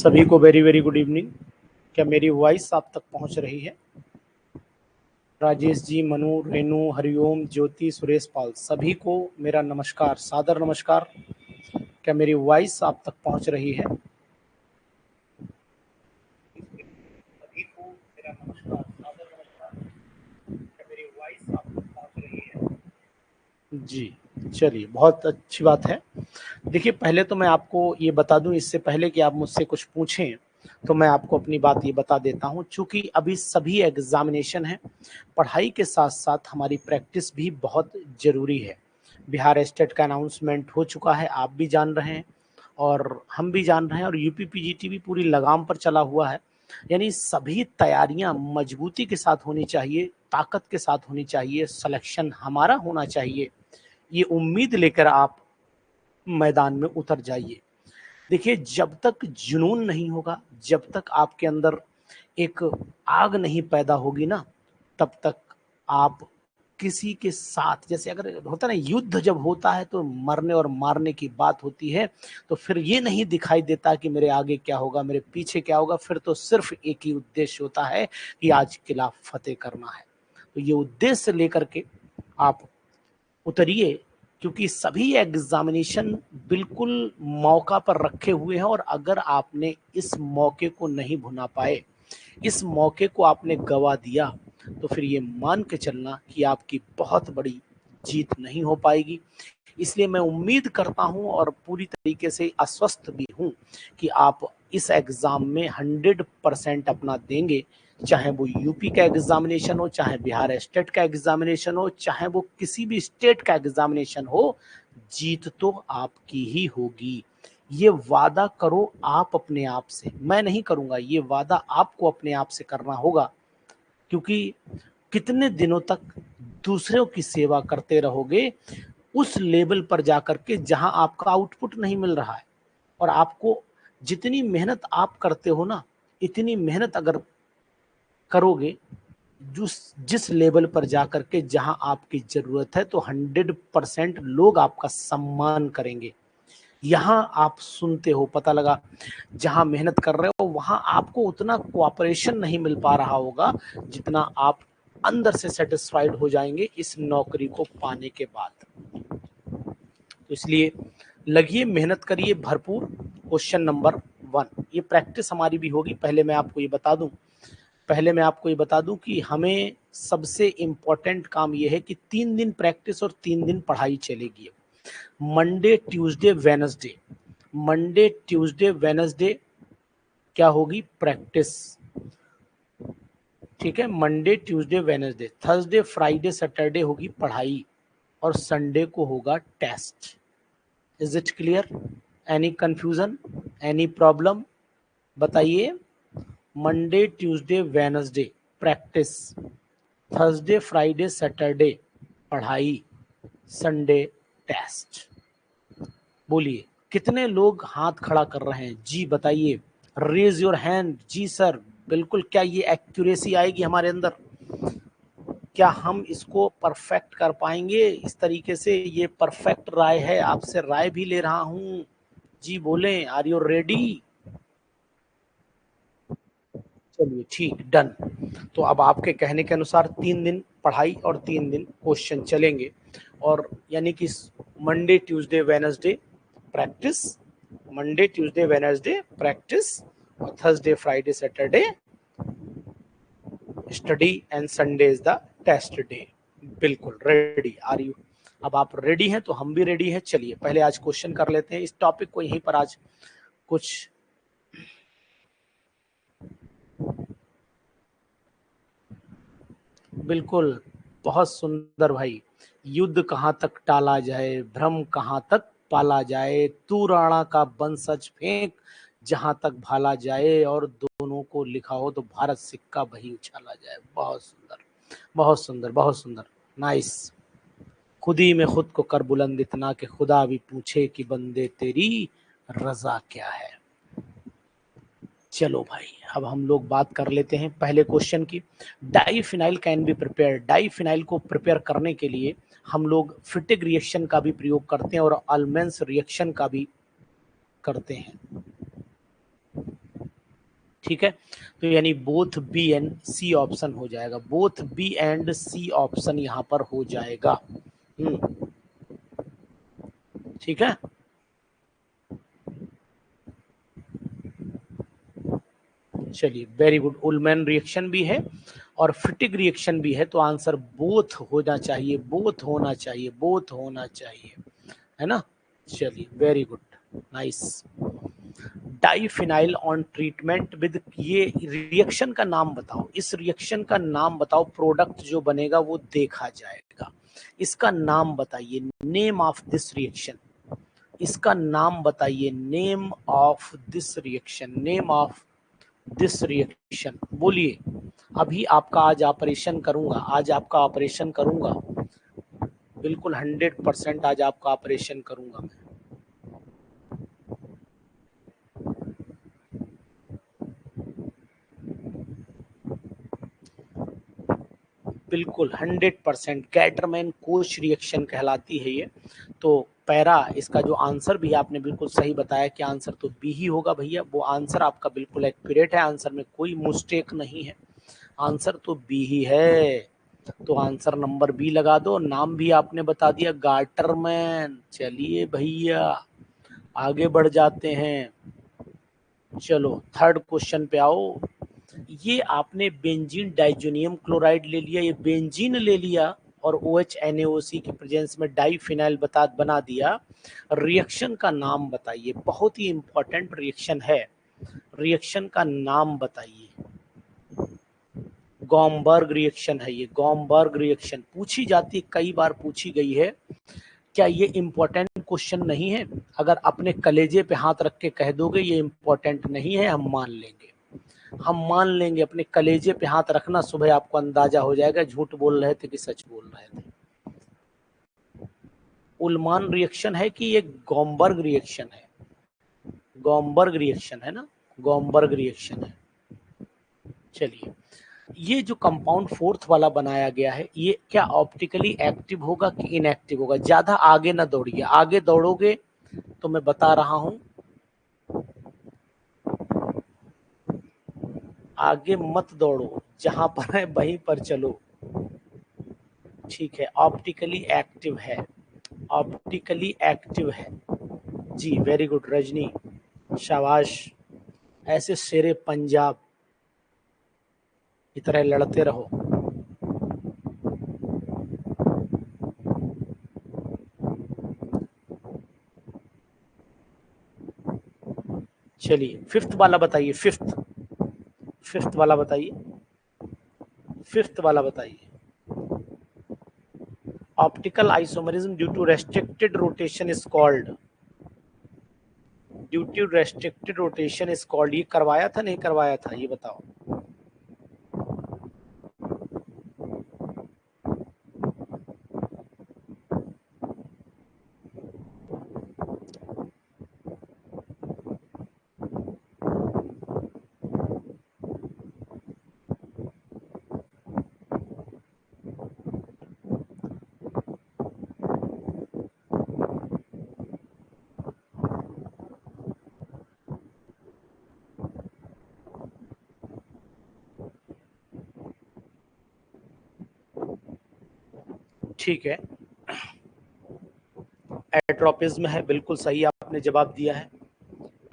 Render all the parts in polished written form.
सभी को very very good evening. क्या मेरी वॉइस आप तक पहुंच रही है? राजेश जी, मनु, रेनू, हरिओम, ज्योति, सुरेश पाल, सभी को मेरा नमस्कार, सादर नमस्कार। क्या मेरी वॉइस आप तक पहुंच रही है? सभी को मेरा नमस्कार, सादर नमस्कार। क्या मेरी वॉइस आप तक पहुंच रही है? जी, चलिए, बहुत अच्छी बात है। देखिए, पहले तो मैं आपको ये बता दूं, इससे पहले कि आप मुझसे कुछ पूछें, तो मैं आपको अपनी बात ये बता देता हूं। चूंकि अभी सभी एग्जामिनेशन हैं, पढ़ाई के साथ साथ हमारी प्रैक्टिस भी बहुत जरूरी है। बिहार स्टेट का अनाउंसमेंट हो चुका है, आप भी जान रहे हैं और हम भी जान रहे हैं, और यूपी पीजीटी भी पूरी लगाम पर चला हुआ है। यानी सभी तैयारियां मजबूती के साथ होनी चाहिए, ताकत के साथ होनी चाहिए, सिलेक्शन हमारा होना चाहिए, ये उम्मीद लेकर आप मैदान में उतर जाइए। देखिए, जब तक जुनून नहीं होगा, जब तक आपके अंदर एक आग नहीं पैदा होगी ना, तब तक आप किसी के साथ, जैसे अगर होता ना युद्ध जब होता है तो मरने और मारने की बात होती है, तो फिर ये नहीं दिखाई देता कि मेरे आगे क्या होगा, मेरे पीछे क्या होगा। फिर तो सिर्फ एक ही उद्देश्य होता है कि आज किला फतेह करना है। तो ये उद्देश्य लेकर के आप उतरिए, क्योंकि सभी एग्जामिनेशन बिल्कुल मौका पर रखे हुए हैं, और अगर आपने इस मौके को नहीं भुना पाए, इस मौके को आपने गवा दिया, तो फिर ये मान के चलना कि आपकी बहुत बड़ी जीत नहीं हो पाएगी। इसलिए मैं उम्मीद करता हूं और पूरी तरीके से आश्वस्त भी हूं कि आप इस एग्जाम में 100% अपना देंगे। चाहे वो यूपी का एग्जामिनेशन हो, चाहे बिहार स्टेट का एग्जामिनेशन हो, चाहे वो किसी भी स्टेट का एग्जामिनेशन हो, जीत तो आपकी ही होगी। ये वादा करो आप अपने आप से, मैं नहीं करूंगा, ये वादा आपको अपने आप से करना होगा। क्योंकि कितने दिनों तक दूसरों की सेवा करते रहोगे उस लेवल पर जाकर के जहां आपका आउटपुट नहीं मिल रहा है। और आपको जितनी मेहनत आप करते हो ना, इतनी मेहनत अगर करोगे जिस लेवल पर जाकर के जहां आपकी जरूरत है, तो 100% लोग आपका सम्मान करेंगे। यहाँ आप सुनते हो, पता लगा जहां मेहनत कर रहे हो वहां आपको उतना कोऑपरेशन नहीं मिल पा रहा होगा जितना आप अंदर से सेटिस्फाइड हो जाएंगे इस नौकरी को पाने के बाद। तो इसलिए लगिए, मेहनत करिए भरपूर। क्वेश्चन नंबर 1, ये प्रैक्टिस हमारी भी होगी। पहले मैं आपको ये बता दूं कि हमें सबसे इम्पोर्टेंट काम ये है कि 3 दिन प्रैक्टिस और 3 दिन पढ़ाई चलेगी। Monday Tuesday Wednesday, Monday Tuesday Wednesday क्या होगी? प्रैक्टिस। ठीक है, Monday Tuesday Wednesday, Thursday Friday Saturday होगी पढ़ाई, और संडे को होगा test. Is it clear? Any confusion, any problem? बताइए। Monday Tuesday Wednesday practice, Thursday Friday Saturday पढ़ाई, संडे टेस्ट। बोलिए, कितने लोग हाथ खड़ा कर रहे हैं? जी बताइए, रेज योर हैंड। जी सर, बिल्कुल। क्या ये एक्यूरेसी आएगी हमारे अंदर? क्या हम इसको परफेक्ट कर पाएंगे इस तरीके से? ये परफेक्ट राय है, आपसे राय भी ले रहा हूं। जी बोलें, आर यू रेडी? चलिए ठीक, डन। तो अब आपके कहने के अनुसार 3 दिन पढ़ाई और 3 दिन क्वेश्चन चलेंगे, और यानी कि Monday Tuesday Wednesday practice, Monday Tuesday Wednesday practice, और Thursday Friday Saturday study, and Sunday is the test day. बिल्कुल रेडी, आर यू? अब आप रेडी हैं तो हम भी रेडी हैं। चलिए पहले आज क्वेश्चन कर लेते हैं, इस टॉपिक को यहीं पर आज कुछ बिल्कुल। बहुत सुंदर भाई। युद्ध कहाँ तक टाला जाए, भ्रम कहाँ तक पाला जाए, तू राणा का बंसज फेंक जहां तक भाला जाए, और दोनों को लिखा हो तो भारत सिक्का वही उछाला जाए। बहुत सुंदर, बहुत सुंदर, बहुत सुंदर, नाइस। खुद ही में खुद को कर बुलंद इतना कि खुदा भी पूछे कि बंदे तेरी रजा क्या है। चलो भाई, अब हम लोग बात कर लेते हैं पहले क्वेश्चन की। Diphenyl can be prepare, diphenyl को प्रिपेयर करने के लिए हम लोग फिटिक रिएक्शन का भी प्रयोग करते हैं और अल्मेंस रिएक्शन का भी करते हैं। ठीक है, तो यानी both B and C option हो जाएगा, both B and C option यहां पर हो जाएगा। ठीक है, चलिए वेरी गुड। उलमैन रिएक्शन भी है और फिटिक रिएक्शन भी है, तो आंसर बोथ होना चाहिए, बोथ होना चाहिए, बोथ होना चाहिए, है ना। चलिए very good, nice. Diphenyl on treatment with, ये रिएक्शन का नाम बताओ, इस रिएक्शन का नाम बताओ, प्रोडक्ट जो बनेगा वो देखा जाएगा, इसका नाम बताइए, नेम ऑफ दिस रिएक्शन, इसका नाम बताइए, name of this reaction, name of this reaction, बोलिए। अभी आपका आज ऑपरेशन करूंगा, आज आपका ऑपरेशन करूंगा, बिल्कुल 100% आज आपका ऑपरेशन करूंगा मैं। बिल्कुल 100% कैटरमैन कोच रिएक्शन कहलाती है ये। तो पैरा, इसका जो आंसर भी आपने बिल्कुल सही बताया कि आंसर तो बी ही होगा भैया, वो आंसर आपका बिल्कुल एक्यूरेट है, आंसर में कोई मिस्टेक नहीं है, आंसर तो बी ही है। तो आंसर नंबर बी लगा दो, नाम भी आपने बता दिया गार्टरमैन। चलिए भैया आगे बढ़ जाते हैं, चलो थर्ड क्वेश्चन पे आओ। ये आपने बेंजीन डाइजोनियम क्लोराइड ले लिया, ये बेंजीन ले लिया और OH NaOC की प्रेजेंस में डाइफिनाइल बना दिया। रिएक्शन का नाम बताइए, बहुत ही इंपॉर्टेंट रिएक्शन है, रिएक्शन का नाम बताइए। गॉमबर्ग रिएक्शन है ये, गॉमबर्ग रिएक्शन पूछी जाती, कई बार पूछी गई है। क्या ये इंपॉर्टेंट क्वेश्चन नहीं है? अगर अपने कलेजे पे हाथ रख के कह दोगे ये इंपॉर्टेंट नहीं है, हम मान लेंगे, हम मान लेंगे। अपने कलेजे पे हाथ रखना, सुबह आपको अंदाजा हो जाएगा झूठ बोल रहे थे कि सच बोल रहे थे। उलमान रिएक्शन है कि ये गॉमबर्ग रिएक्शन है? गॉमबर्ग रिएक्शन है ना, गॉमबर्ग रिएक्शन है। चलिए, ये जो कंपाउंड फोर्थ वाला बनाया गया है, ये क्या ऑप्टिकली एक्टिव होगा कि इनएक्टिव होगा? ज्यादा आगे ना दौड़िए, आगे दौड़ोगे तो मैं बता रहा हूं, आगे मत दौड़ो, जहां पर है वहीं पर चलो। ठीक है, ऑप्टिकली एक्टिव है, ऑप्टिकली एक्टिव है जी, वेरी गुड रजनी, शाबाश। ऐसे शेरे पंजाब की तरह लड़ते रहो। चलिए फिफ्थ वाला बताइए, फिफ्थ, फिफ्थ वाला बताइए, फिफ्थ वाला बताइए। Optical isomerism due to restricted rotation is called, due to restricted rotation is called, ये करवाया था नहीं करवाया था, ये बताओ। ठीक है, एट्रोपिज्म है, बिल्कुल सही आपने जवाब दिया है,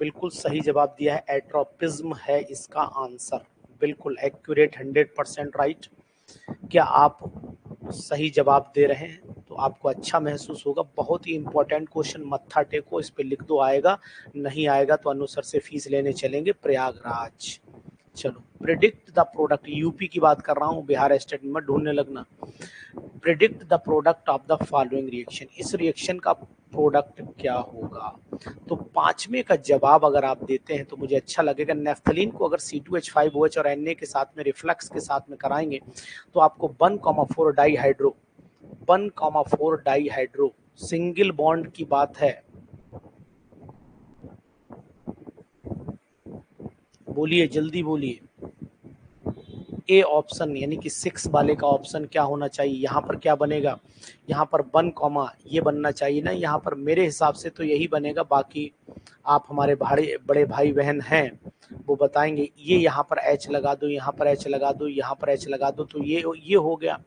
बिल्कुल सही जवाब दिया है, एट्रोपिज्म है इसका आंसर, बिल्कुल एक्यूरेट, 100% राइट। क्या आप सही जवाब दे रहे हैं तो आपको अच्छा महसूस होगा। बहुत ही इंपॉर्टेंट क्वेश्चन, मत्था टेको, इस पे लिख दो, आएगा, नहीं आएगा तो अनुसर से फीस लेने चलेंगे प्रयागराज। चलो, प्रिडिक्ट द प्रोडक्ट, यूपी की बात कर रहा हूँ, बिहार स्टेट में ढूंढने लगना। Predict the product of the following reaction, इस रिएक्शन का प्रोडक्ट क्या होगा? तो पांचवे का जवाब अगर आप देते हैं तो मुझे अच्छा लगेगा। नेफ्थलीन को अगर C2H5OH और Na के साथ में रिफ्लक्स के साथ में कराएंगे तो आपको 1,4 डाईहाइड्रो, 1,4 डाईहाइड्रो सिंगल बॉन्ड की बात है। बोलिए, जल्दी बोलिए। ए ऑप्शन यानी कि 6 वाले का ऑप्शन क्या होना चाहिए? यहाँ पर क्या बनेगा? यहाँ पर 1, ये बनना चाहिए ना, यहाँ पर मेरे हिसाब से तो यही बनेगा, बाकी आप हमारे बड़े भाई बहन हैं, वो बताएंगे ये यहाँ पर H लगा दो, यहाँ पर H लगा दो, यहाँ पर H लगा दो, तो ये हो गया।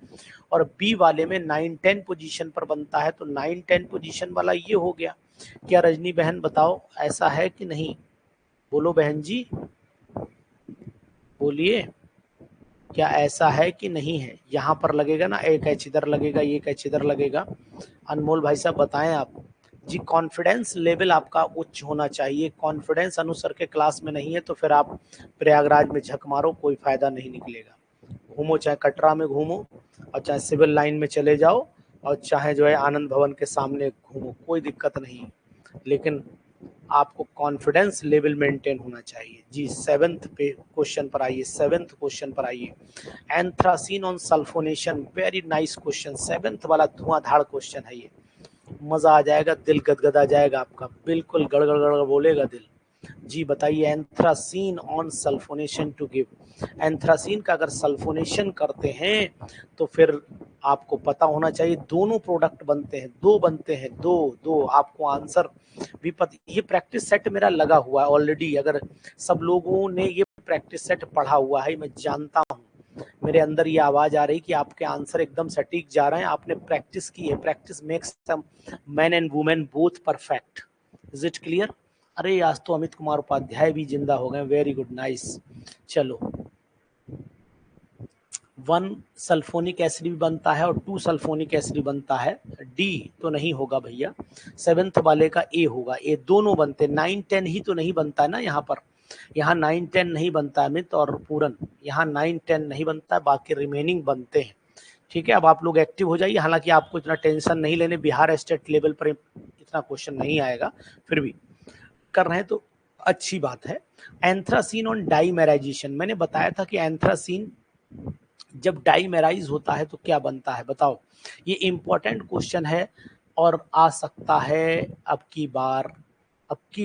और बी वाले में 9-10 पोजीशन पर बनता है, तो 9-10 पोजीशन वाला ये हो गया। क्या रजनी बहन बताओ ऐसा है कि नहीं? बोलो बहन जी, बोलिए, क्या ऐसा है कि नहीं है? यहाँ पर लगेगा ना एक H इधर लगेगा, एक H इधर लगेगा। अनमोल भाई साहब बताएं आप जी। कॉन्फिडेंस लेवल आपका उच्च होना चाहिए। कॉन्फिडेंस अनुसर के क्लास में नहीं है तो फिर आप प्रयागराज में झक मारो, कोई फायदा नहीं निकलेगा। घूमो, चाहे कटरा में घूमो और चाहे सिविल लाइन में चले जाओ और चाहे जो है आनंद भवन के सामने घूमो, कोई दिक्कत नहीं, लेकिन आपको कॉन्फिडेंस लेवल मेंटेन होना चाहिए जी। 7th पे क्वेश्चन पर आइए, 7th क्वेश्चन पर आइए। Anthracene on sulphonation, very nice question. 7th वाला धुआंधार क्वेश्चन है ये, मजा आ जाएगा, दिल गदगदा जाएगा आपका, बिल्कुल गड़गड़ गड़गड़ बोलेगा दिल जी। बताइए, anthracene on sulphonation to give. Anthracene का अगर सल्फोनेशन करते हैं तो फिर आपको पता होना चाहिए दोनों प्रोडक्ट बनते हैं, दो बनते हैं, दो आपको आंसर भी पता। ये प्रैक्टिस सेट मेरा लगा हुआ है ऑलरेडी, अगर सब लोगों ने ये प्रैक्टिस सेट पढ़ा हुआ है, मैं जानता हूँ, मेरे अंदर ये आवाज आ रही कि आपके आंसर एकदम सटीक जा रहे हैं, आपने प्रैक्टिस की है। Practice makes man and women both perfect. Is it clear? अरे आज तो अमित कुमार उपाध्याय भी जिंदा हो गए, वेरी गुड, नाइस। चलो, 1 सल्फोनिक एसिड भी बनता है और 2 सल्फोनिक एसिड भी बनता है। डी तो नहीं होगा भैया, 7th वाले का ए होगा। ए दोनों बनते, 9-10 ही तो नहीं बनता है ना यहाँ पर। यहाँ 9-10 नहीं बनता है अमित और पूरन, यहाँ 9-10 नहीं बनता है, बाकी रिमेनिंग बनते हैं। ठीक है, अब आप लोग एक्टिव हो जाइए। हालांकि आपको इतना टेंशन नहीं लेने, बिहार स्टेट लेवल पर इतना क्वेश्चन नहीं आएगा, फिर भी कर रहे हैं तो अच्छी बात है। एंथ्रासीन ऑन डाइमेराइजेशन, मैंने बताया था कि एंथ्रासीन जब डाइमेराइज होता है तो क्या बनता है, बताओ। ये इंपॉर्टेंट क्वेश्चन है और आ सकता है अब की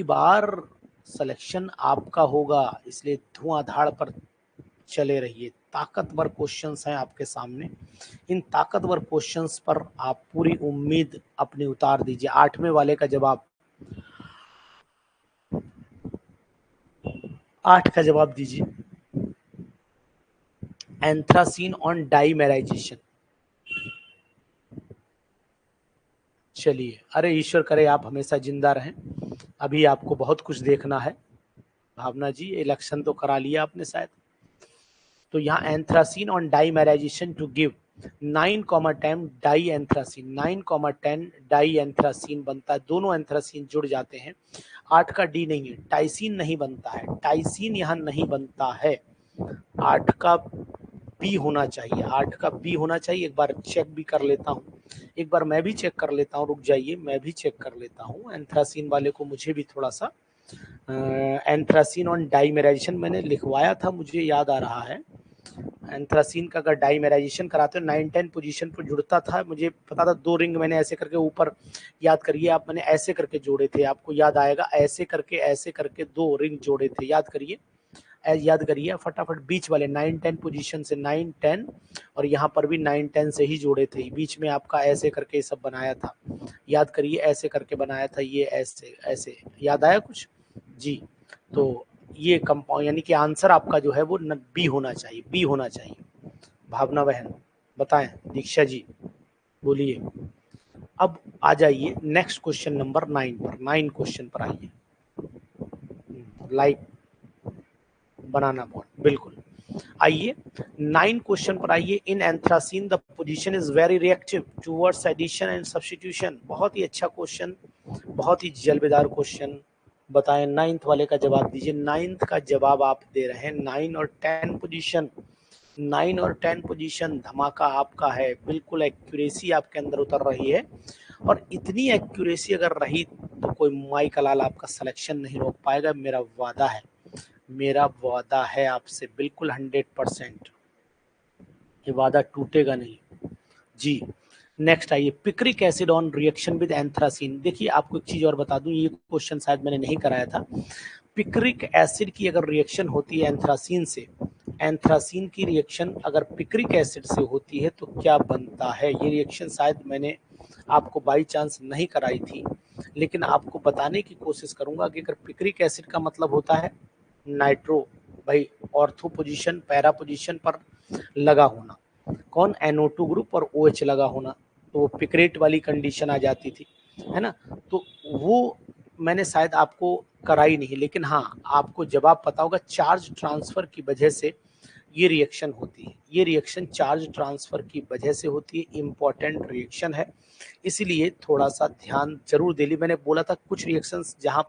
बार सिलेक्शन आपका होगा, इसलिए धुआंधार पर चले रहिए। ताकतवर क्वेश्चंस हैं आपके सामने, इन ताकतवर क्वेश्चंस पर आप पूरी उम्मीद अपनी उतार दीजिए। 8वें वाले का जवाब, 8 का जवाब दीजिए। Anthracene on dimerisation. चलिए, अरे ईश्वर करे आप हमेशा जिंदा रहें, अभी आपको बहुत कुछ देखना है। भावना जी, इलेक्शन तो करा लिया आपने शायद। तो यहाँ anthracene on dimerisation to give 9,10 di anthracene, 9,10 di anthracene बनता है, दोनों एंथ्रासीन जुड़ जाते हैं। 8 का डी नहीं है, टाइसिन नहीं बनता है, टाइसिन यहाँ नहीं बनता है। 8 का बी होना चाहिए, 8 का बी होना चाहिए। एक बार चेक भी कर लेता हूँ, एक बार मैं भी चेक कर लेता हूँ, रुक जाइए, मैं भी चेक कर लेता हूँ। एंथ्रासीन वाले को मुझे भी थोड़ा सा, एंथ्रासीन ऑन डाइमेराइजेशन मैंने लिखवाया था, मुझे याद आ रहा है। एंथ्रासीन का अगर डाइमेराइजेशन कराते हो 9-10 पोजीशन पर जुड़ता था, मुझे पता था। 2 रिंग मैंने ऐसे करके ऊपर, याद करिए आप, मैंने ऐसे करके जोड़े थे, आपको याद आएगा, ऐसे करके 2 रिंग जोड़े थे, याद करिए, याद करिए फटाफट। बीच वाले 9-10 पोजीशन से 9-10 और यहाँ पर भी 9-10 से ही जोड़े थे, बीच में आपका ऐसे करके सब बनाया था, याद करिए, ऐसे करके बनाया था, ये ऐसे ऐसे, याद आया कुछ जी। तो ये कंपाउंड, यानी कि आंसर आपका जो है वो बी होना चाहिए, बी होना चाहिए। भावना बहन बताएं, दीक्षा जी बोलिए। अब आ जाइए नेक्स्ट क्वेश्चन नंबर 9 पर, 9 क्वेश्चन पर आइए। लाइक बनाना बॉन्ड, बिल्कुल आइए 9 क्वेश्चन पर आइए। In anthracene the position is very reactive towards addition and substitution. बहुत ही अच्छा क्वेश्चन, बहुत ही जलबेदार क्वेश्चन। बताएं 9th वाले का जवाब दीजिए। 9th का जवाब आप दे रहे हैं 9 और 10 पोजीशन, 9 और 10 पोजीशन, धमाका आपका है, बिल्कुल एक्यूरेसी आपके अंदर उतर रही है। और इतनी एक्यूरेसी अगर रही तो कोई माई का लाल आपका सिलेक्शन नहीं रोक पाएगा, मेरा वादा है, मेरा वादा है आपसे, बिल्कुल 100%, ये वादा टूटेगा नहीं जी। नेक्स्ट आइए, picric acid on reaction with anthracene. देखिए आपको एक चीज और बता दूं, ये क्वेश्चन शायद मैंने नहीं कराया था। पिक्रिक एसिड की अगर रिएक्शन होती है एंथ्रासीन से, एंथ्रासीन की रिएक्शन अगर पिक्रिक एसिड से होती है तो क्या बनता है। ये रिएक्शन शायद मैंने आपको बाई चांस नहीं कराई थी, लेकिन आपको बताने की कोशिश करूंगा कि अगर पिक्रिक एसिड का मतलब होता है नाइट्रो भाई ऑर्थो पोजीशन पैरा पोजीशन पर लगा होना, कौन NO2 ग्रुप और OH लगा होना, तो वो पिक्रेट वाली कंडीशन आ जाती थी, है ना। तो वो मैंने शायद आपको कराई नहीं, लेकिन हाँ आपको जवाब पता होगा, चार्ज ट्रांसफर की वजह से ये रिएक्शन होती है, ये रिएक्शन चार्ज ट्रांसफर की वजह से होती है, इंपॉर्टेंट रिएक्शन है, इसीलिए थोड़ा सा ध्यान जरूर दे ली। मैंने बोला था कुछ रिएक्शंस जहां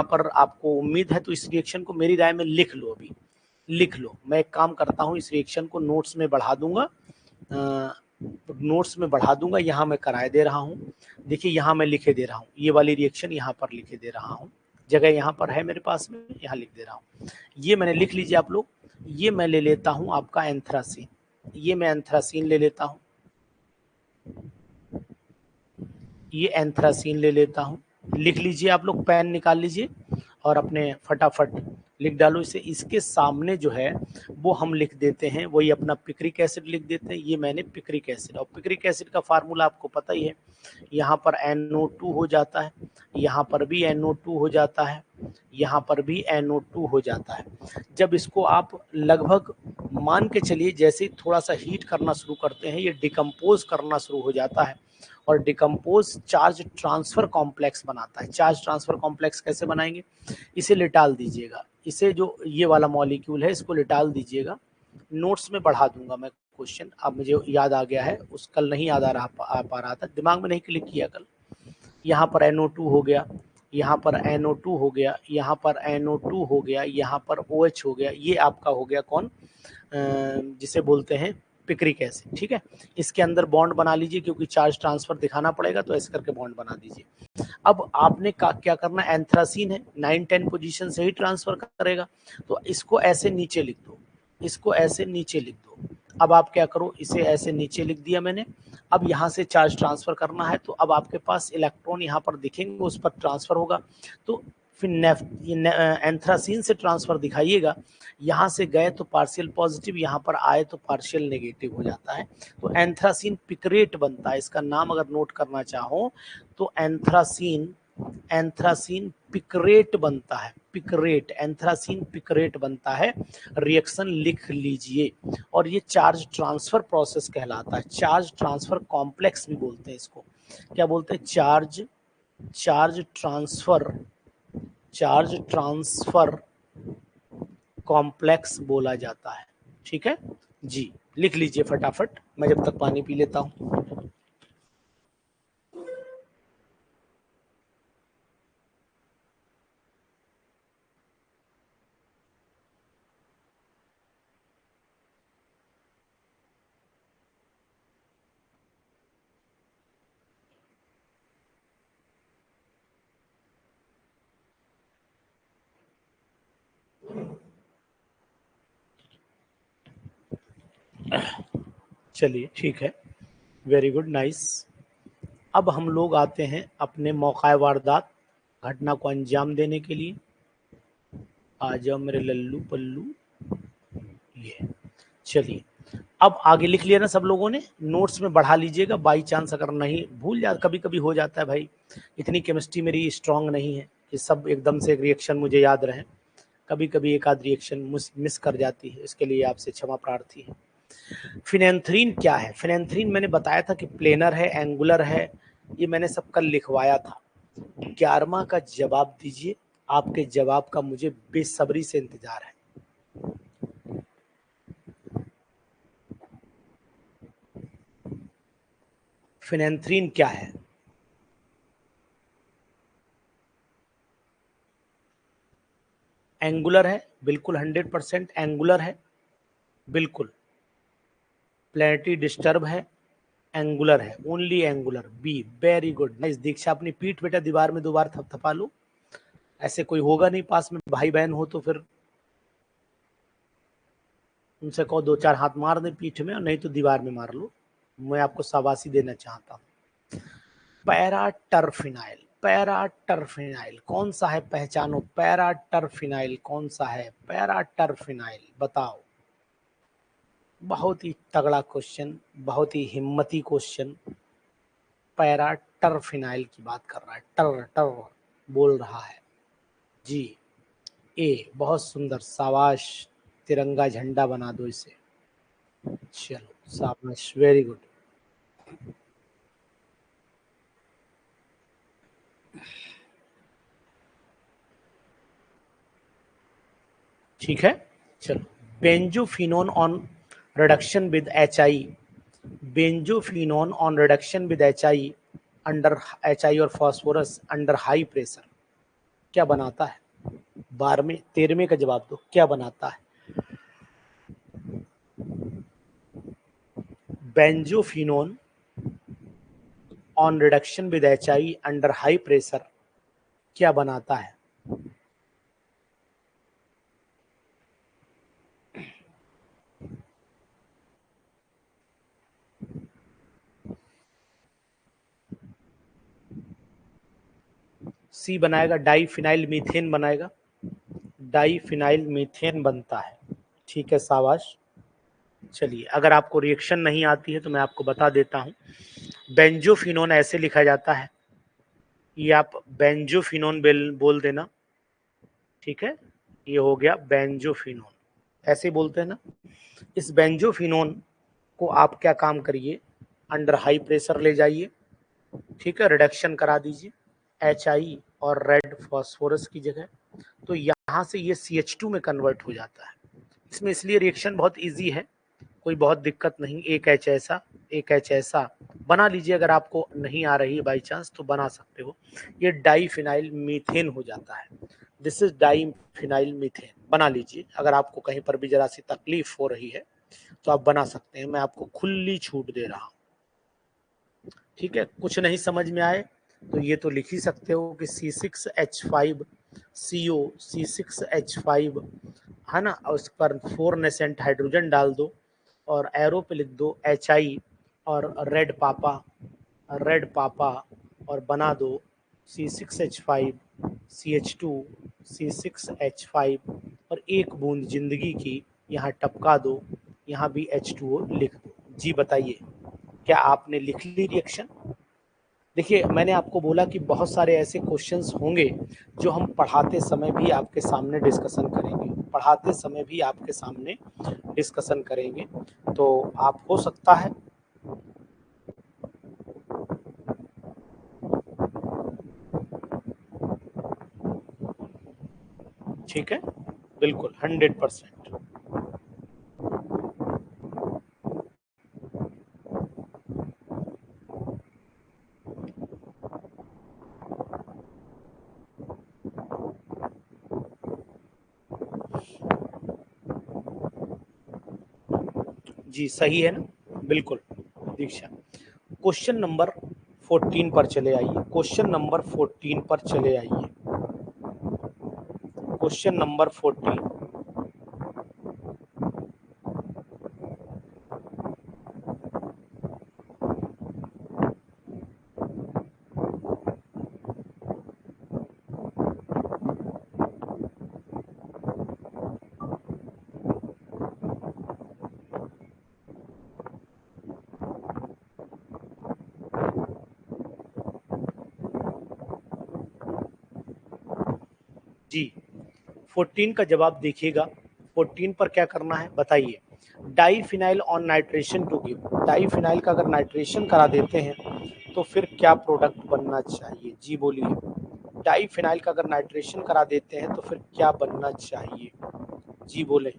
पर आपको उम्मीद है तो इस रिएक्शन को मेरी राय में लिख लो, अभी लिख लो। मैं एक काम करता हूँ, इस रिएक्शन को नोट्स में बढ़ा दूंगा, नोट्स में बढ़ा दूंगा, यहाँ मैं कराए दे रहा हूँ। देखिए यहाँ मैं लिखे दे रहा हूँ, ये वाली रिएक्शन यहाँ पर लिखे दे रहा हूँ, जगह यहाँ पर है मेरे पास में, यहाँ लिख दे रहा हूँ। ये मैंने लिख लीजिए आप लोग। ये मैं ले लेता हूँ आपका एंथ्रासीन, ये मैं एंथ्रासीन ले लेता हूँ, ये एंथ्रासीन ले लेता हूँ। लिख लीजिए आप लोग, पेन निकाल लीजिए और अपने फटाफट लिख डालो इसे। इसके सामने जो है वो हम लिख देते हैं, वही अपना पिक्रिक एसिड लिख देते हैं। ये मैंने पिक्रिक एसिड, और पिक्रिक एसिड का फार्मूला आपको पता ही है, यहाँ पर NO2 हो जाता है, यहाँ पर भी NO2 हो जाता है, यहाँ पर भी NO2 हो जाता है। जब इसको आप लगभग मान के चलिए, जैसे थोड़ा सा हीट करना शुरू करते हैं, ये डिकम्पोज करना शुरू हो जाता है, और डिकम्पोज चार्ज ट्रांसफर कॉम्प्लेक्स बनाता है। चार्ज ट्रांसफर कॉम्प्लेक्स कैसे बनाएंगे, इसे लिटाल दीजिएगा, इसे जो ये वाला मॉलिक्यूल है इसको लिटाल दीजिएगा। नोट्स में बढ़ा दूंगा मैं क्वेश्चन, अब मुझे याद आ गया है, उस कल नहीं याद आ पा रहा था, दिमाग में नहीं क्लिक किया कल। यहाँ पर NO2 हो गया, यहाँ पर NO2 हो गया, यहाँ पर NO2 हो गया, यहाँ पर OH हो गया, ये आपका हो गया कौन, जिसे बोलते हैं पिक्रिक एसिड। ठीक है, इसके अंदर बॉन्ड बना लीजिए, क्योंकि चार्ज ट्रांसफर दिखाना पड़ेगा, तो ऐसे करके बॉन्ड बना दीजिए। अब आपने क्या करना, एंथ्रासीन है, 9-10 पोजीशन से ही ट्रांसफर करेगा, तो इसको ऐसे नीचे लिख दो, इसको ऐसे नीचे लिख दो। अब आप क्या करो, इसे ऐसे नीचे लिख दिया मैंने। अब यहाँ से चार्ज ट्रांसफर करना है, तो अब आपके पास इलेक्ट्रॉन यहाँ पर दिखेंगे, उस पर ट्रांसफर होगा, तो फिर एंथ्रासीन से ट्रांसफर दिखाइएगा, यहाँ से गए तो पार्शियल पॉजिटिव, यहाँ पर आए तो पार्शियल नेगेटिव हो जाता है, तो एंथ्रासीन पिक्रेट बनता है। इसका नाम अगर नोट करना चाहो तो एंथ्रासीन पिक्रेट बनता है, पिक्रेट, एंथ्रासीन पिक्रेट बनता है, रिएक्शन लिख लीजिए। और ये चार्ज ट्रांसफर प्रोसेस कहलाता है, चार्ज ट्रांसफर कॉम्प्लेक्स भी बोलते हैं इसको। क्या बोलते हैं, चार्ज ट्रांसफर कॉम्प्लेक्स बोला जाता है। ठीक है जी, लिख लीजिए फटाफट, मैं जब तक पानी पी लेता हूं। चलिए ठीक है, वेरी गुड, नाइस। अब हम लोग आते हैं अपने मौका वारदात घटना को अंजाम देने के लिए। आ जाओ मेरे लल्लू पल्लू, ये चलिए। अब आगे लिख लिया ना सब लोगों ने, नोट्स में बढ़ा लीजिएगा, बाई चांस अगर नहीं भूल जा, कभी कभी हो जाता है भाई, इतनी केमिस्ट्री मेरी स्ट्रांग नहीं है कि सब एकदम से एक रिएक्शन मुझे याद रहे, कभी कभी एक आध रिएक्शन मिस कर जाती है, इसके लिए आपसे क्षमा प्रार्थी है। फिनेंथ्रीन क्या है, फिनेंथ्रीन मैंने बताया था कि प्लेनर है, एंगुलर है, ये मैंने सब कल लिखवाया था। 11वां का जवाब दीजिए, आपके जवाब का मुझे बेसब्री से इंतजार है। फिनेंथ्रीन क्या है, एंगुलर है, बिल्कुल 100% एंगुलर है, बिल्कुल। प्लेनेटरी डिस्टर्ब है, एंगुलर है, only angular, B, very good, nice. Diksha अपनी पीठ बेटा दीवार में 2 बार थपथपा लो, ऐसे कोई होगा नहीं पास में, भाई बहन हो तो फिर उनसे कहो 2-4 हाथ मार दे पीठ में, और नहीं तो दीवार में मार लो, मैं आपको शाबाशी देना चाहता हूँ। पैराटरफिनाइल, पैराटरफिनाइल कौन सा है, पहचानो, पैराटरफिनाइल कौन सा है, पैराटरफिनाइल बताओ। बहुत ही तगड़ा क्वेश्चन, बहुत ही हिम्मती क्वेश्चन। पैराटरफिनाइल की बात कर रहा है, टर टर बोल रहा है जी। ए, बहुत सुंदर, शाबाश, तिरंगा झंडा बना दो इसे। चलो शाबाश, वेरी गुड। ठीक है, चलो। Benzophenone on reduction with HI, benzophenone on reduction with HI under HI और फास्फोरस अंडर हाई प्रेशर क्या बनाता है? 12वें 13वें का जवाब दो, क्या बनाता है? Benzophenone on reduction with HI under high pressure क्या बनाता है? सी बनाएगा, डाइफिनाइल मीथेन बनाएगा, डाइफिनाइल मीथेन बनता है। ठीक है, शाबाश। चलिए, अगर आपको रिएक्शन नहीं आती है तो मैं आपको बता देता हूं। बेंजोफिनोन ऐसे लिखा जाता है, ये आप बेंजोफिनोन बोल देना। ठीक है, ये हो गया बेंजोफिनोन, ऐसे बोलते हैं ना। इस बेंजोफिनोन को आप क्या काम करिए, अंडर हाई प्रेशर ले जाइए, ठीक है, रिडक्शन करा दीजिए HI और रेड फास्फोरस की जगह, तो यहाँ से ये CH2 में कन्वर्ट हो जाता है। इसमें इसलिए रिएक्शन बहुत इजी है, कोई बहुत दिक्कत नहीं। एक H ऐसा, एक H ऐसा बना लीजिए, अगर आपको नहीं आ रही है बाई चांस तो बना सकते हो। ये डाइफिनाइल मीथेन हो जाता है, दिस इज डाइफिनाइल मीथेन। बना लीजिए, अगर आपको कहीं पर भी जरा सी तकलीफ हो रही है तो आप बना सकते हैं, मैं आपको खुली छूट दे रहा हूँ। ठीक है, कुछ नहीं समझ में आए तो ये तो लिख ही सकते हो कि C6H5CO, C6H5 है ना, और उस पर 4 नेसेंट हाइड्रोजन डाल दो और एरो पे लिख दो HI और रेड पापा और बना दो C6H5 CH2 C6H5 और एक बूंद जिंदगी की यहाँ टपका दो, यहाँ भी H2O लिख दो। जी बताइए, क्या आपने लिख ली रिएक्शन? देखिए, मैंने आपको बोला कि बहुत सारे ऐसे क्वेश्चंस होंगे जो हम पढ़ाते समय भी आपके सामने डिस्कशन करेंगे, पढ़ाते समय भी आपके सामने डिस्कशन करेंगे, तो आप हो सकता है ठीक है, बिल्कुल 100%। जी सही है ना, बिल्कुल दीक्षा। क्वेश्चन नंबर 14 पर चले आइए, क्वेश्चन नंबर 14 पर चले आइए, क्वेश्चन नंबर 14। जी 14 का जवाब देखिएगा, 14 पर क्या करना है बताइए। Diphenyl on nitration to give, diphenyl का अगर नाइट्रेशन करा देते हैं तो फिर क्या प्रोडक्ट बनना चाहिए? जी बोलिए, डाइफिनाइल का अगर नाइट्रेशन करा देते हैं तो फिर क्या बनना चाहिए? जी बोले।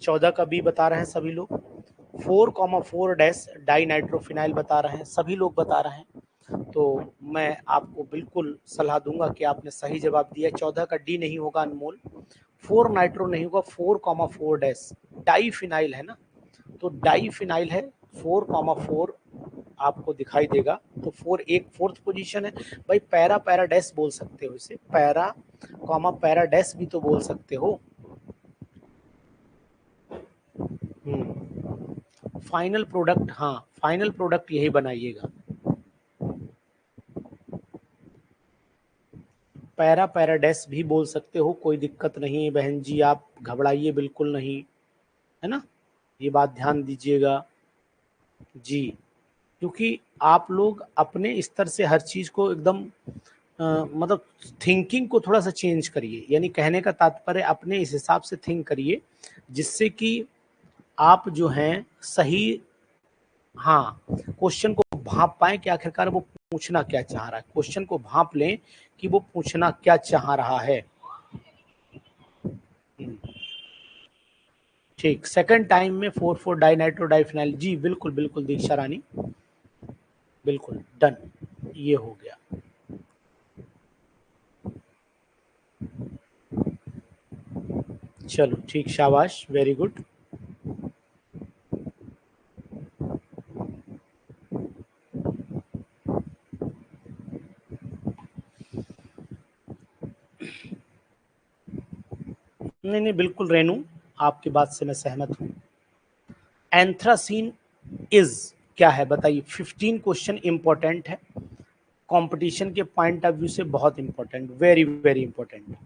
14 का बी बता रहे हैं सभी लोग, 4,4 डैश डाई नाइट्रोफिनाइल बता रहे हैं, सभी लोग बता रहे हैं। तो मैं आपको बिल्कुल सलाह दूंगा कि आपने सही जवाब दिया, 14 का डी नहीं होगा अनमोल, 4 नाइट्रो नहीं होगा, 4,4 डैश डाइफिनाइल है ना, तो डाइफिनाइल है, 4,4 आपको दिखाई देगा, तो 4 एक फोर्थ पोजीशन है। भाई पैरा पैरा डैश बोल सकते हो इसे, पैरा कॉमा पैरा डैश भी तो बोल सकते हो। फाइनल प्रोडक्ट, हाँ फाइनल प्रोडक्ट यही बनाइएगा। पैराडेस भी बोल सकते हो, कोई दिक्कत नहीं है बहन जी, आप घबराइए बिल्कुल नहीं, है ना, ये बात ध्यान दीजिएगा जी। क्योंकि आप लोग अपने स्तर से हर चीज को एकदम मतलब थिंकिंग को थोड़ा सा चेंज करिए, यानी कहने का तात्पर्य अपने इस हिसाब से थिंक करिए जिससे कि आप जो हैं सही, हाँ क्वेश्चन को भांप पाए कि आखिरकार वो पूछना क्या चाह रहा है, क्वेश्चन को भांप लें कि वो पूछना क्या चाह रहा है। ठीक, सेकंड टाइम में 4,4 डाइनाइट्रो डाइफिनाइल, जी बिल्कुल बिल्कुल दीक्षा रानी, बिल्कुल डन, ये हो गया। चलो ठीक, शाबाश, वेरी गुड। नहीं नहीं बिल्कुल रेनू, आपकी बात से मैं सहमत हूँ। एंथ्रासीन इज क्या है बताइए, 15 क्वेश्चन इंपॉर्टेंट है, कंपटीशन के पॉइंट ऑफ व्यू से बहुत इंपॉर्टेंट, वेरी वेरी इंपॉर्टेंट।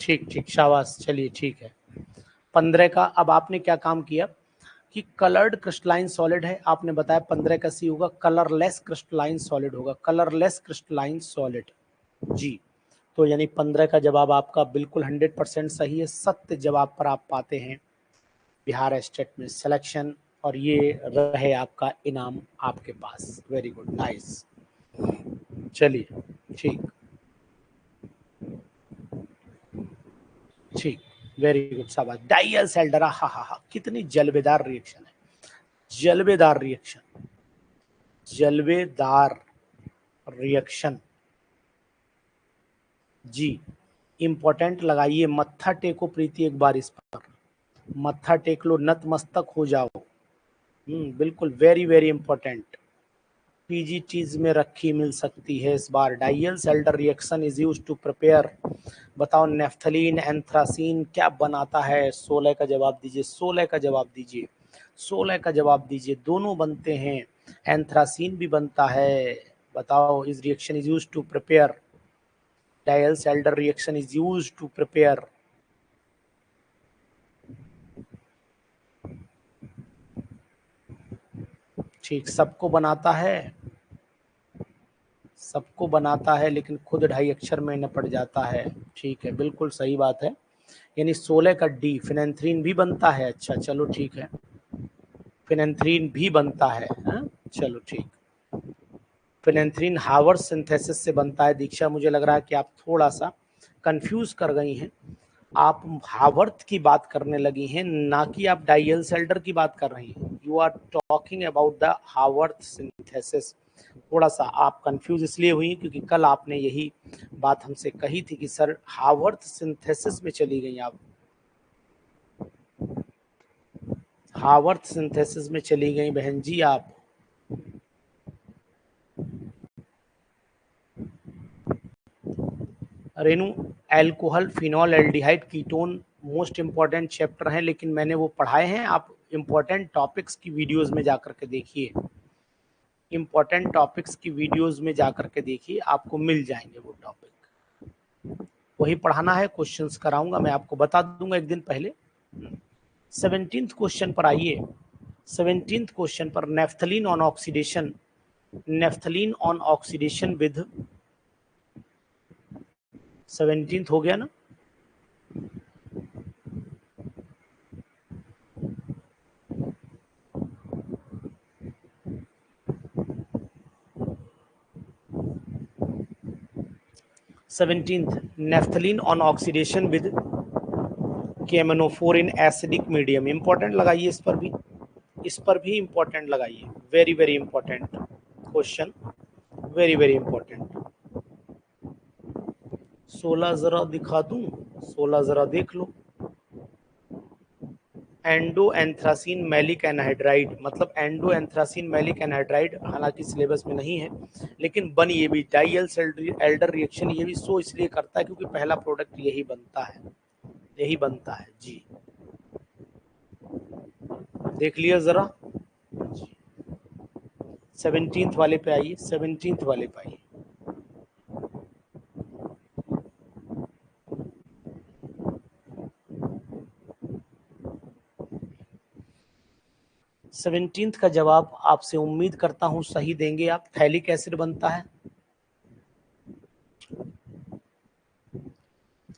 ठीक ठीक, शाबाश, चलिए ठीक है। 15 का अब आपने क्या काम किया कि कलर्ड क्रिस्टलाइन सॉलिड है, आपने बताया 15 का सी होगा कलरलेस क्रिस्टलाइन सॉलिड होगा, कलरलेस क्रिस्टलाइन सॉलिड जी। तो यानी 15 का जवाब आपका बिल्कुल 100% सही है, सत्य जवाब पर आप पाते हैं बिहार स्टेट में सिलेक्शन, और ये रहे आपका इनाम आपके पास, वेरी गुड, नाइस। चलिए ठीक ठीक, वेरी गुड, शाबाश। डाइयल सेल्डरा, हा हा हा, कितनी जलवेदार रिएक्शन है, जलवेदार रिएक्शन, जलवेदार रिएक्शन जी। इंपॉर्टेंट लगाइए, मत्था टेको प्रीति एक बार इस पर, मत्था टेक लो, नतमस्तक हो जाओ, बिल्कुल वेरी वेरी इंपॉर्टेंट। पीजीटीज में रखी मिल सकती है इस बार। Diels Alder reaction is used to prepare, बताओ नेफ्थलीन एंथ्रासीन क्या बनाता है, 16 का जवाब दीजिए, 16 का जवाब दीजिए, 16 का जवाब दीजिए, दोनों बनते हैं, एंथ्रासीन भी बनता है, बताओ। इस reaction is used to prepare, Diels Alder reaction is used to prepare, ठीक, सबको बनाता है, सबको बनाता है लेकिन खुद 2.5 अक्षर में निपट जाता है, ठीक है बिल्कुल सही बात है। यानी 16 का डी, फिनेंथ्रीन भी बनता है, अच्छा चलो ठीक है, फिनेंथ्रीन भी बनता है, हा? चलो ठीक, फिनेंथ्रीन हावर्थ सिंथेसिस से बनता है। दीक्षा मुझे लग रहा है कि आप थोड़ा सा कंफ्यूज कर गई हैं, आप हावर्थ की बात करने लगी हैं, ना कि आप डाइयल सेल्डर की बात कर रही हैं, you are talking about the Haworth synthesis. थोड़ा सा आप कंफ्यूज इसलिए हुई क्योंकि कल आपने यही बात हमसे कही थी कि सर हावर्थ सिंथेसिस में चली गई आप, हावर्थ सिंथेसिस में चली गई बहन जी आप। Renu, alcohol phenol aldehyde ketone most important chapter हैं, लेकिन मैंने वो पढ़ाए हैं, आप इंपॉर्टेंट टॉपिक्स की वीडियोस में जाकर के देखिए, इंपॉर्टेंट टॉपिक्स की वीडियोस में जाकर के देखिए, आपको मिल जाएंगे वो टॉपिक, वही पढ़ाना है, क्वेश्चंस कराऊंगा मैं, आपको बता दूंगा एक दिन पहले। 17th क्वेश्चन पर आइए, 17th क्वेश्चन पर, naphthalene on oxidation, naphthalene on oxidation with, 17th हो गया ना, naphthalene on oxidation with KMnO4 in acidic medium, important लगाइए इस पर भी इंपॉर्टेंट लगाइए, very very important question, very very important. 16 जरा दिखा दूं, 16 जरा देख लो। एंडोएंथ्रासीन मैलिक एनहाइड्राइड, मतलब एंडोएंथ्रासीन मैलिक एनहाइड्राइड हालांकि सिलेबस में नहीं है, लेकिन बन ये भी डाइयल एल्डर रिएक्शन ये भी शो इसलिए करता है क्योंकि पहला प्रोडक्ट यही बनता है जी। देख लिया जरा जी। 17th वाले पे आइए, 17th वाले पे आइए। 17th का जवाब आपसे उम्मीद करता हूं सही देंगे आप। थैलिक एसिड बनता है।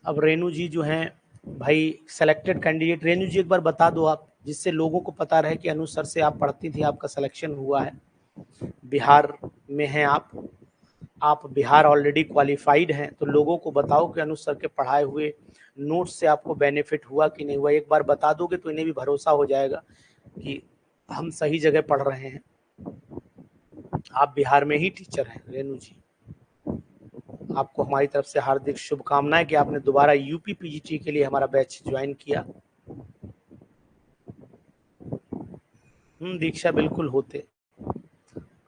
अब रेणु जी जो हैं भाई सेलेक्टेड कैंडिडेट, रेणु जी एक बार बता दो आप, जिससे लोगों को पता रहे कि अनु सर से आप पढ़ती थी, आपका सिलेक्शन हुआ है, बिहार में हैं आप बिहार ऑलरेडी क्वालिफाइड हैं, तो लोगों को बताओ कि अनु सर के पढ़ाए हुए नोट्स से आपको बेनिफिट हुआ कि नहीं हुआ। एक बार बता दोगे तो इन्हें भी भरोसा हो जाएगा कि हम सही जगह पढ़ रहे हैं। आप बिहार में ही टीचर हैं रेणु जी, आपको हमारी तरफ से हार्दिक शुभकामनाएं कि आपने दोबारा यूपी पीजीटी के लिए हमारा बैच ज्वाइन किया। दीक्षा बिल्कुल होते।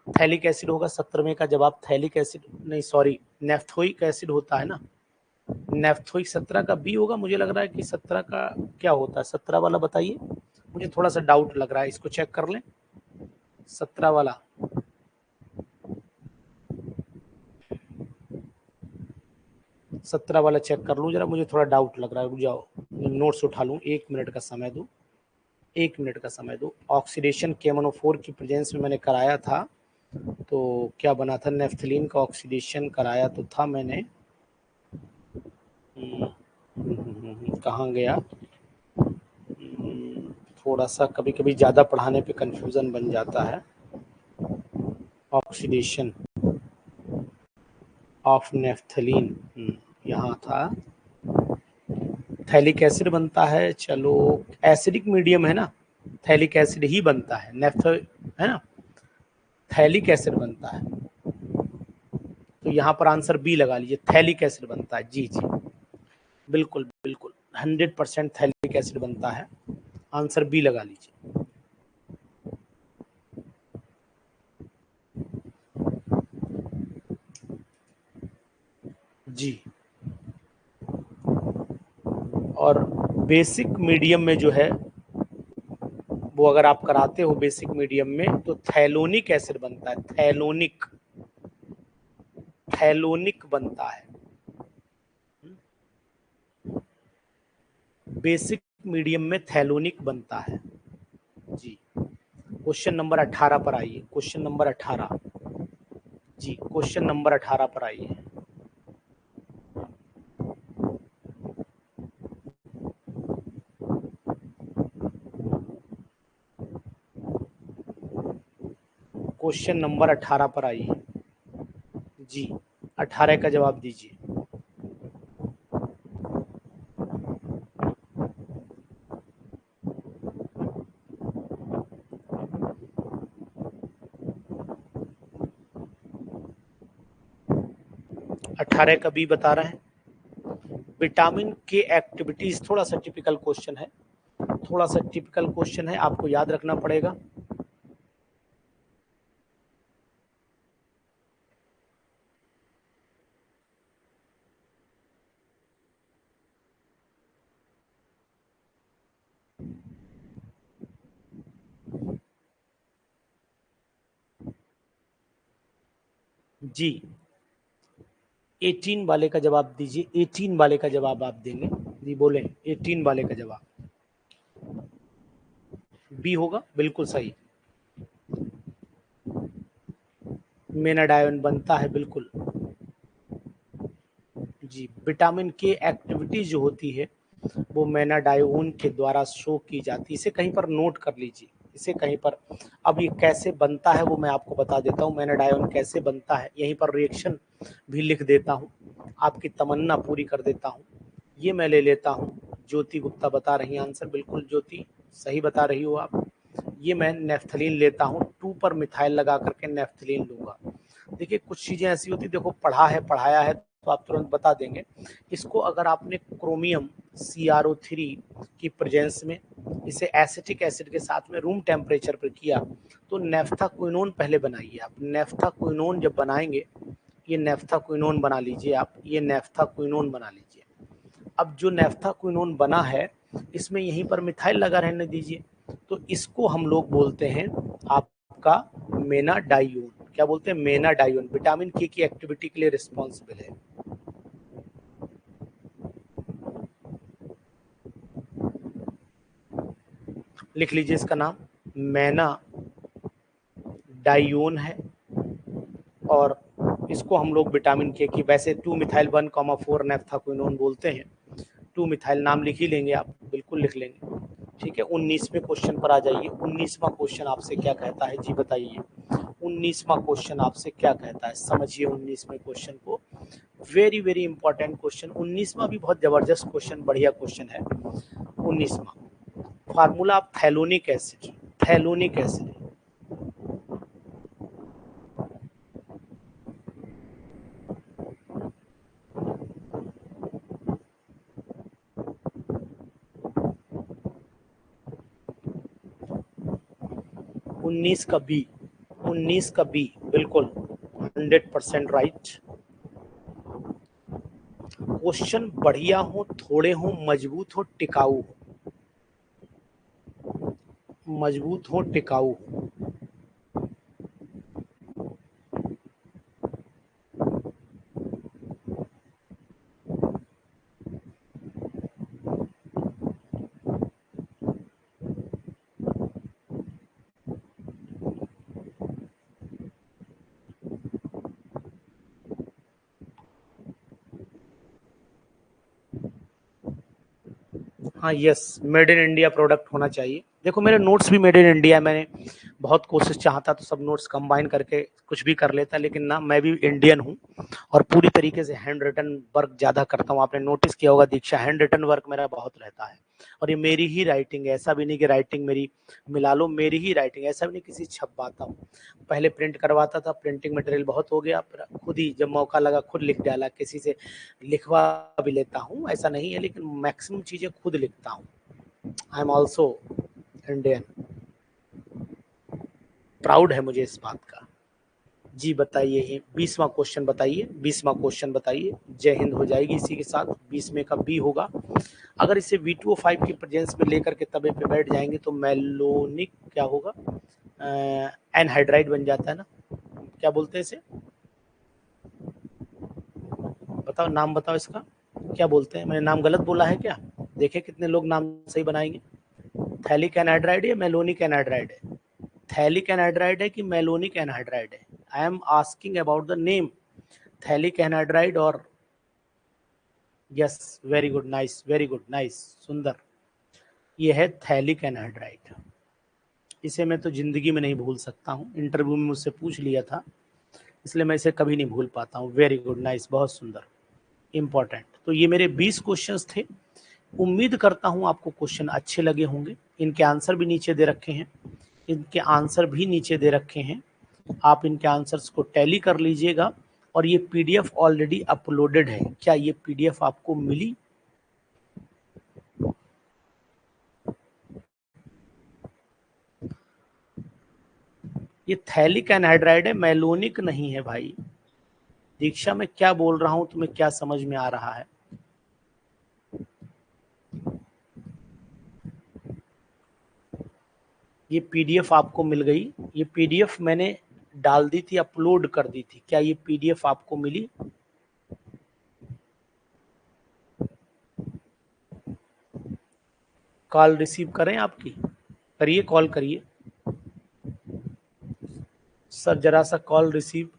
थैलिक एसिड होगा 17वें का जवाब, थैलिक एसिड नहीं सॉरी नेफ्थोइक एसिड होता है ना, नेफ्थोइक 17 का बी होगा। मुझे लग रहा है कि 17 का क्या होता है, 17 वाला बताइए, मुझे थोड़ा सा डाउट लग रहा है, इसको चेक कर लें। 17 वाला 17 वाला चेक कर लूँ जरा, मुझे थोड़ा डाउट लग रहा है, रुक जाओ नोट्स उठा लूँ, 1 मिनट का समय दो, 1 मिनट का समय दो। ऑक्सीडेशन KMnO4 की प्रेजेंस में मैंने कराया था, तो क्या बना था, नेफ्थलीन का ऑक्सीडेशन कराया तो था मैंने, कहाँ गया, थोड़ा सा कभी कभी ज़्यादा पढ़ाने पे कंफ्यूजन बन जाता है। ऑक्सीडेशन ऑफ नेफ्थलीन यहाँ था, थैलिक एसिड बनता है, चलो एसिडिक मीडियम है ना, थैलिक एसिड ही बनता है, नेफ्थ है ना, थैलिक एसिड बनता है, तो यहाँ पर आंसर बी लगा लीजिए, थैलिक एसिड बनता है। जी जी बिल्कुल बिल्कुल 100% थैलिक एसिड बनता है, आंसर बी लगा लीजिए। जी और बेसिक मीडियम में जो है वो अगर आप कराते हो बेसिक मीडियम में तो थैलोनिक एसिड बनता है, थैलोनिक बनता है, बेसिक मीडियम में थैलोनिक बनता है। जी क्वेश्चन नंबर 18 पर आइए, क्वेश्चन नंबर 18 जी, क्वेश्चन नंबर 18 पर आइए। क्वेश्चन नंबर 18 पर आइए जी, 18 का जवाब दीजिए। अठारह का बी बता रहे हैं। विटामिन के एक्टिविटीज थोड़ा सा टिपिकल क्वेश्चन है, थोड़ा सा टिपिकल क्वेश्चन है, आपको याद रखना पड़ेगा। जी 18 वाले का जवाब दीजिए, 18 वाले का जवाब आप देंगे जी, बोले 18 वाले का जवाब बी होगा, बिल्कुल सही। मेनाडायोन बनता है बिल्कुल जी, विटामिन के एक्टिविटी जो होती है वो मेनाडायोन के द्वारा शो की जाती है, इसे कहीं पर नोट कर लीजिए, इसे कहीं पर। अब ये कैसे बनता है वो मैं आपको बता देता हूँ, मेनाडायोन कैसे बनता है, यहीं पर रिएक्शन भी लिख देता हूँ, आपकी तमन्ना पूरी कर देता हूँ। ये मैं ले लेता हूँ ज्योति गुप्ता बता रही हैं आंसर, बिल्कुल ज्योति सही बता रही हो आप। ये मैं नेफ्थलीन लेता हूँ, 2 पर मिथाइल लगा करके नेफ्थलीन लूंगा। देखिए कुछ चीजें ऐसी होती, देखो पढ़ा है पढ़ाया है तो आप तुरंत बता देंगे। इसको अगर आपने क्रोमियम CrO3 की प्रेजेंस में इसे एसिटिक एसिड के साथ में रूम टेम्परेचर पर किया तो नेफ्थाक्विनोन पहले बनाइए आप। नेफ्थाक्विनोन जब बनाएंगे, ये नेफ्थाक्विनोन बना लीजिए आप, ये नेफ्थाक्विनोन बना लीजिए। अब जो नेफ्थाक्विनोन बना है इसमें यहीं पर मिथाइल लगा रहने दीजिए, तो इसको हम लोग बोलते हैं आपका मेनाडाइयोन। क्या बोलते हैं? मेनाडाइयोन। विटामिन के की एक्टिविटी के लिए रिस्पॉन्सिबल है। लिख लीजिए इसका नाम, मेनाडाइयोन है। और इसको हम लोग विटामिन के की, वैसे 2 मिथाइल 1,4 नेफ्थाक्विनोन बोलते हैं। 2 मिथाइल नाम लिख ही लेंगे आप, बिल्कुल लिख लेंगे। ठीक है, 19वें क्वेश्चन पर आ जाइए। 19वां क्वेश्चन आपसे क्या कहता है जी बताइए। 19वां क्वेश्चन आपसे क्या कहता है, समझिए 19वें क्वेश्चन को। Very very important question. 19वां भी बहुत जबरदस्त क्वेश्चन, बढ़िया क्वेश्चन है 19वां। फार्मूला आप थैलोनिक एसिड, थैलोनिक एसिड 19 का बी, 19 का बी बिल्कुल 100% राइट। क्वेश्चन बढ़िया हो, थोड़े हो, मजबूत हो, टिकाऊ हो, मजबूत हो, टिकाऊ हो। हाँ yes, made in India product होना चाहिए। देखो मेरे नोट्स भी मेड इन इंडिया, मैंने बहुत कोशिश चाहता तो सब नोट्स कंबाइन करके कुछ भी कर लेता, लेकिन ना, मैं भी इंडियन हूँ और पूरी तरीके से हैंड रिटन वर्क ज्यादा करता हूँ। आपने नोटिस किया होगा दीक्षा, हैंड रिटन वर्क मेरा बहुत रहता है। और ये मेरी ही राइटिंग है, ऐसा भी नहीं कि राइटिंग मेरी मिला लो, मेरी ही राइटिंग, ऐसा भी नहीं किसी छपवाता हूँ। पहले प्रिंट करवाता था, प्रिंटिंग मटेरियल बहुत हो गया, खुद ही जब मौका लगा खुद लिख डाला, किसी से लिखवा भी लेता हूँ, ऐसा नहीं है, लेकिन मैक्सिमम चीजें खुद लिखता हूँ। I am also Indian, proud है मुझे इस बात का। जी बताइए, 20वां क्वेश्चन बताइए, 20वां क्वेश्चन बताइए। जय हिंद हो जाएगी इसी के साथ, 20वें का बी होगा। अगर इसे V2O5 की प्रेजेंस में लेकर के तवे पे बैठ जाएंगे तो मेलोनिक क्या होगा, एनहाइड्राइड बन जाता है ना, क्या बोलते हैं इसे, बताओ नाम बताओ इसका, क्या बोलते हैं? मैंने नाम गलत बोला है क्या? देखे कितने लोग नाम सही बनाएंगे। थैलिक एनहाइड्राइड या मेलोनिक एनहाइड्राइड है? थैलिक एनहाइड्राइड है कि मेलोनिक एनहाइड्राइड है? I am asking about the name, phthalic anhydride और, yes very good, nice, very good, nice, सुंदर। ये है थैलिक एनहाइड्राइड। इसे मैं तो जिंदगी में नहीं भूल सकता हूँ, इंटरव्यू में मुझसे पूछ लिया था, इसलिए मैं इसे कभी नहीं भूल पाता हूँ। वेरी गुड, नाइस, बहुत सुंदर, इंपॉर्टेंट। तो ये मेरे 20 क्वेश्चंस थे। उम्मीद करता हूँ आपको क्वेश्चन अच्छे लगे होंगे। इनके आंसर भी नीचे दे रखे हैं, इनके आंसर भी नीचे दे रखे हैं, आप इनके आंसर्स को टैली कर लीजिएगा। और ये पीडीएफ ऑलरेडी अपलोडेड है, क्या ये पीडीएफ आपको मिली? ये थैलिक एनहाइड्राइड है, मेलोनिक नहीं है भाई। दीक्षा मैं क्या बोल रहा हूं तुम्हें क्या समझ में आ रहा है? ये पीडीएफ आपको मिल गई, ये पीडीएफ मैंने डाल दी थी, अपलोड कर दी थी, क्या ये पीडीएफ आपको मिली? कॉल रिसीव करें आपकी? करिए, कॉल करिए सर, जरा सा कॉल रिसीव।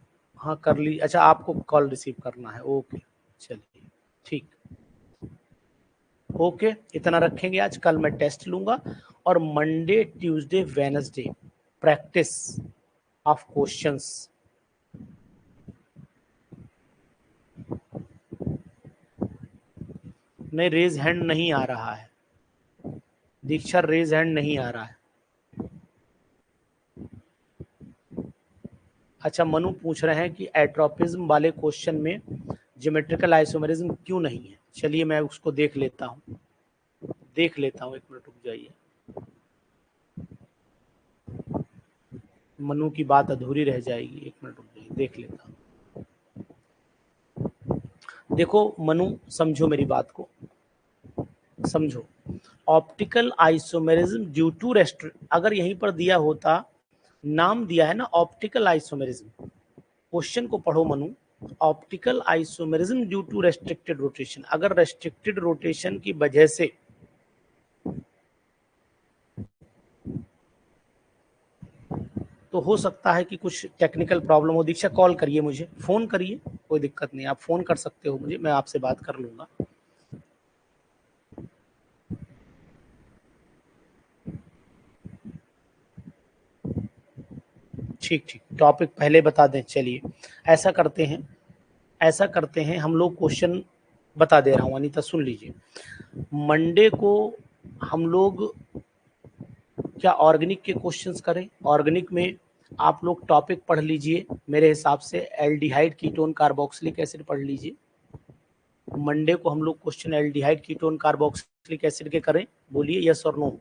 हाँ कर ली, अच्छा आपको कॉल रिसीव करना है, ओके चलिए ठीक, ओके इतना रखेंगे आज। कल मैं टेस्ट लूंगा और Monday Tuesday Wednesday practice of questions. नहीं, रेज हैंड नहीं आ रहा है दीक्षा, रेज हैंड नहीं आ रहा है। अच्छा, मनु पूछ रहे हैं कि एट्रोपिज्म वाले क्वेश्चन में ज्योमेट्रिकल आइसोमेरिज्म क्यों नहीं है। चलिए मैं उसको देख लेता हूँ, एक मिनट रुक जाइए। मनु की बात अधूरी रह जाएगी, एक मिनट रुक जाइए, देख लेता हूँ। देखो मनु, समझो मेरी बात को, समझो। ऑप्टिकल आइसोमेरिज्म ड्यू टू अगर यहीं पर दिया होता, नाम दिया है ना ऑप्टिकल आइसोमेरिज्म, क्वेश्चन को पढ़ो Manu. Optical isomerism due to restricted rotation, अगर रेस्ट्रिक्टेड रोटेशन की वजह से तो हो सकता है कि कुछ टेक्निकल प्रॉब्लम हो। दीक्षा कॉल करिए मुझे, फोन करिए, कोई दिक्कत नहीं, आप फोन कर सकते हो मुझे, मैं आपसे बात कर लूंगा। ठीक, टॉपिक पहले बता दें। चलिए ऐसा करते हैं हम लोग, क्वेश्चन बता दे रहा हूँ अनीता, सुन लीजिए। मंडे को हम लोग क्या ऑर्गेनिक के क्वेश्चंस करें? ऑर्गेनिक में आप लोग टॉपिक पढ़ लीजिए, मेरे हिसाब से एल्डिहाइड कीटोन कार्बोक्सिलिक एसिड पढ़ लीजिए। मंडे को हम लोग question aldehyde ketone carboxylic acid के करें, बोलिए यस और नो,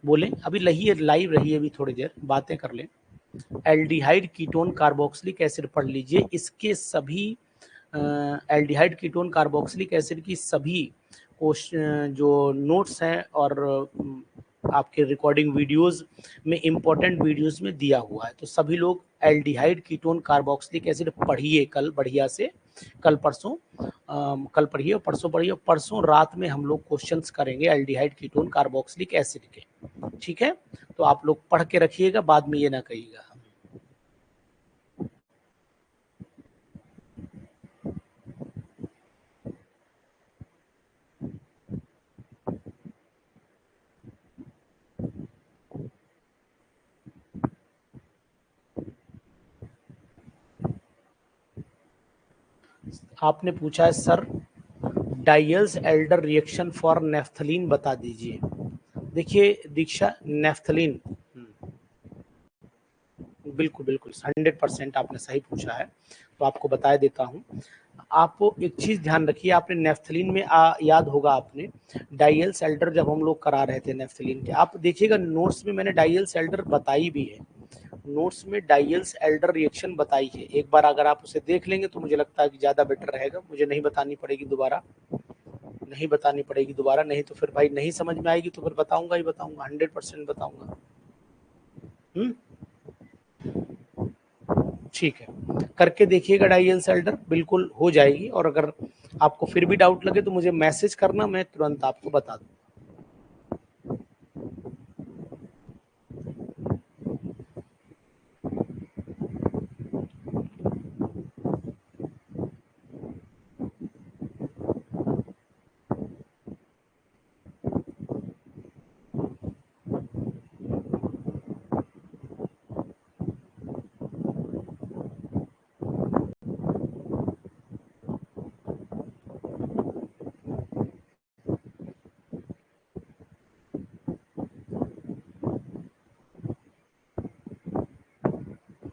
बोले। अभी लाइव रहिए, अभी थोड़ी देर बातें कर लें। एल्डिहाइड कीटोन कार्बोक्सिलिक एसिड पढ़ लीजिए, इसके सभी एल्डिहाइड कीटोन कार्बोक्सिलिक एसिड की सभी जो नोट्स हैं और आपके रिकॉर्डिंग वीडियोस में, इंपॉर्टेंट वीडियोस में दिया हुआ है। तो सभी लोग एल्डिहाइड कीटोन कार्बोक्सिलिक एसिड पढ़िए कल बढ़िया से, कल पढ़िए और परसों पढ़िए। परसों रात में हम लोग क्वेश्चंस करेंगे एल्डिहाइड कीटोन कार्बोक्सिलिक एसिड के, ठीक है? तो आप लोग पढ़ के रखिएगा, बाद में ये ना कहिएगा। आपने पूछा है sir डाइल्स Elder reaction for naphthalene बता दीजिए। देखिए दीक्षा, नेफ्थलीन बिल्कुल 100% आपने सही पूछा है, तो आपको बता देता हूँ। आप एक चीज ध्यान रखिए, आपने नेफ्थलीन में याद होगा आपने डाइल्स एल्डर जब हम लोग करा रहे थे नेफ्थलीन के, आप देखिएगा नोट्स में मैंने डाइल्स एल्डर बताई भी है, नोट्स में डाइल्स एल्डर रिएक्शन बताई है। एक बार अगर आप उसे देख लेंगे तो मुझे लगता है कि ज्यादा बेटर रहेगा, मुझे नहीं बतानी पड़ेगी दोबारा, नहीं तो फिर भाई नहीं समझ में आएगी तो फिर बताऊंगा 100% बताऊंगा। ठीक है, करके देखिएगा डाइल्स एल्डर, बिल्कुल हो जाएगी। और अगर आपको फिर भी डाउट लगे तो मुझे मैसेज करना, मैं तुरंत आपको बता दूंगा।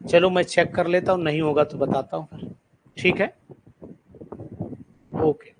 चलो मैं चेक कर लेता हूँ, नहीं होगा तो बताता हूँ फिर, ठीक है? ओके।